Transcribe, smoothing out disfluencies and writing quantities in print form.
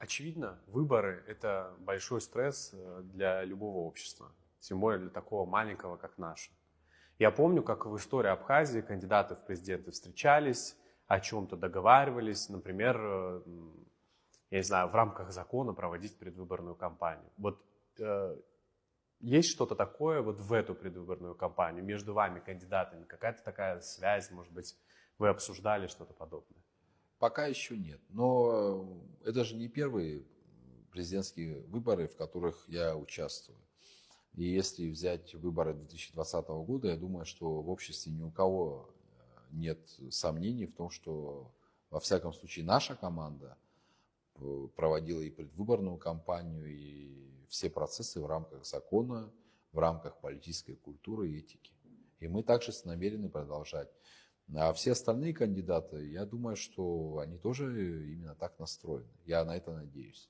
Очевидно, выборы – это большой стресс для любого общества, тем более для такого маленького, как наше. Я помню, как в истории Абхазии кандидаты в президенты встречались, о чем-то договаривались, например, я не знаю, в рамках закона проводить предвыборную кампанию. Вот есть что-то такое вот в эту предвыборную кампанию между вами, кандидатами, какая-то такая связь, может быть, вы обсуждали что-то подобное? Пока еще нет. Но это же не первые президентские выборы, в которых я участвую. И если взять выборы 2020 года, я думаю, что в обществе ни у кого нет сомнений в том, что, во всяком случае, наша команда проводила и предвыборную кампанию, и все процессы в рамках закона, в рамках политической культуры и этики. И мы также намерены продолжать. А все остальные кандидаты, я думаю, что они тоже именно так настроены. Я на это надеюсь.